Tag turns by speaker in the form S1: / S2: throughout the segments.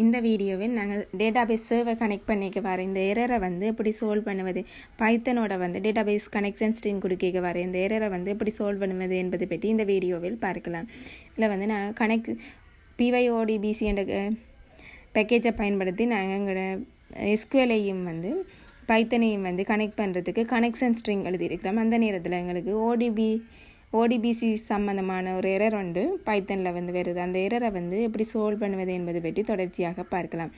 S1: இந்த வீடியோவில் நாங்கள் டேட்டாபேஸ் சர்வர் கனெக்ட் பண்ணிக்க வர இந்த எரரை வந்து எப்படி சால்வ் பண்ணுவது, பைத்தனோட வந்து டேட்டாபேஸ் கனெக்ஷன் ஸ்ட்ரீம் கொடுக்க வர இந்த எரரை வந்து எப்படி சால்வ் பண்ணுவது என்பதை பற்றி இந்த வீடியோவில் பார்க்கலாம். இதில் வந்து நான் PYODBC என்ற பேக்கேஜை பயன்படுத்தி நாங்கள் எங்களோட எஸ்கியூஎலையும் வந்து பைத்தனையும் வந்து கனெக்ட் பண்ணுறதுக்கு கனெக்ஷன் ஸ்ட்ரிங் எழுதியிருக்கிறோம். அந்த நேரத்தில் எங்களுக்கு ஓடிபிசி சம்மந்தமான ஒரு எரர் வந்து பைத்தனில் வந்து வருது. அந்த எரரை வந்து எப்படி சால்வ் பண்ணுவது என்பது பற்றி தொடர்ச்சியாக பார்க்கலாம்.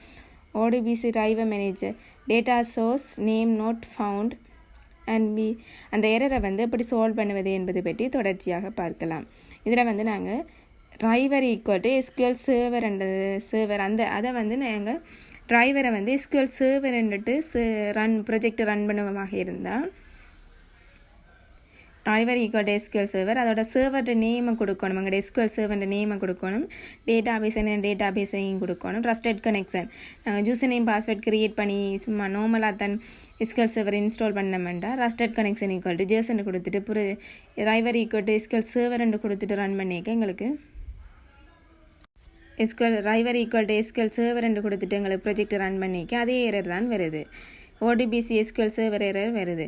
S1: ODBC driver manager data source name not found அந்த எரரை வந்து எப்படி சால்வ் பண்ணுவது என்பது பற்றி தொடர்ச்சியாக பார்க்கலாம். இதில் வந்து நாங்கள் driver equal to SQL server அதை வந்து நாங்கள் டிரைவரை வந்து எஸ்கியூஎல் சர்வர்ன்ட்டு ப்ரொஜெக்ட் ரன் பண்ணுவதாக இருந்தால் driver equal to SQL server அதோட சர்வர்ட நேமை கொடுக்கணும். எங்களோட எஸ்கியூஎல் சர்வர்ட நேமை கொடுக்கணும். டேட்டாபேஸையும் கொடுக்கணும். ட்ரஸ்டட் கனெக்ஷன் நாங்கள் யூசர் நேம் பாஸ்வேர்ட் க்ரியேட் பண்ணி சும்மா நார்மலாக தான் எஸ்கியூஎல் சர்வர் இன்ஸ்டால் பண்ணமெண்டா ட்ரஸ்டட் கனெக்ஷன் ஈக்குவல் டு ஜேசன் கொடுத்துட்டு டிரைவர் ஈக்குவல் டு எஸ்கியூஎல் சர்வர்ன்னு கொடுத்துட்டு ரன் பண்ணிக்க எங்களுக்கு டிரைவர் ஈக்குவல் டு எஸ்கியூஎல் சர்வர்ன்னு கொடுத்துட்டு எங்களுக்கு ப்ரொஜெக்ட் ரன் பண்ணிக்க அதே எரர் தான் வருது. ஓடிபிசி எஸ்கியூஎல் சர்வர் எரர் வருது.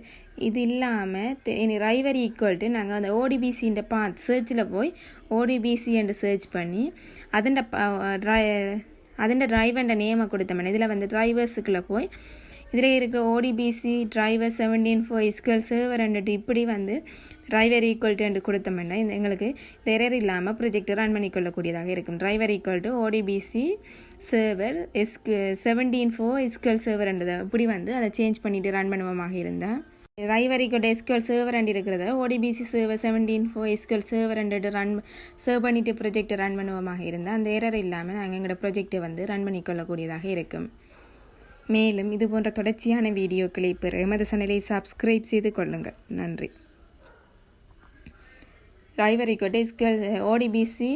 S1: இது இல்லாமல் டிரைவர் ஈக்குவல் டு நாங்கள் அந்த ஓடிபிசின்ற சர்ச்சில் போய் ஓடிபிசி என்று சர்ச் பண்ணி அதன் டிரைவர்ன்ற நேமை கொடுத்தோம்னா இதில் வந்து டிரைவர்ஸுக்குள்ளே போய் இதில் இருக்கிற ஓடிபிசி டிரைவர் 17 எஸ்கியூஎல் சர்வர் இப்படி வந்து டிரைவர் ஈக்குவல் டு என்று கொடுத்தோம்னா எங்களுக்கு எரர் இல்லாமல் ப்ரொஜெக்ட் ரன் பண்ணிக்கொள்ளக்கூடியதாக இருக்கும். Driver equal to ODBC server 17 SQL சர்வர்ன்றதை இப்படி வந்து அதை சேஞ்ச் பண்ணிவிட்டு ரன் பண்ணுவோமாக இருந்தால் driver equal to SQL server இருக்கிறத ODBC server 17 SQL server serve பண்ணிவிட்டு ப்ரொஜெக்ட் ரன் பண்ணுவோமாக இருந்தால் அந்த எரர் இல்லாமல் நாங்கள் எங்களோட ப்ரொஜெக்டை வந்து ரன் பண்ணிக்கொள்ளக்கூடியதாக இருக்கும். மேலும் இது போன்ற தொடர்ச்சியான வீடியோக்களை பெற எமது சேனலை சப்ஸ்கிரைப் செய்து கொள்ளுங்கள். நன்றி. Driver equal to SQL ODBC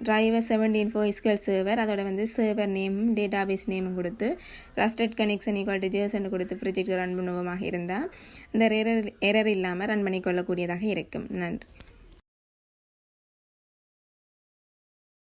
S1: driver 17 SQL server அதோட வந்து சர்வர் நேமும் டேட்டாபேஸ் நேமும் கொடுத்து trusted connection equal to Jason கொடுத்து ப்ரொஜெக்ட் ரன் பண்ணுவோமாக இருந்தால் இந்த எரர் இல்லாமல் ரன் பண்ணிக்கொள்ளக்கூடியதாக இருக்கும். நன்றி.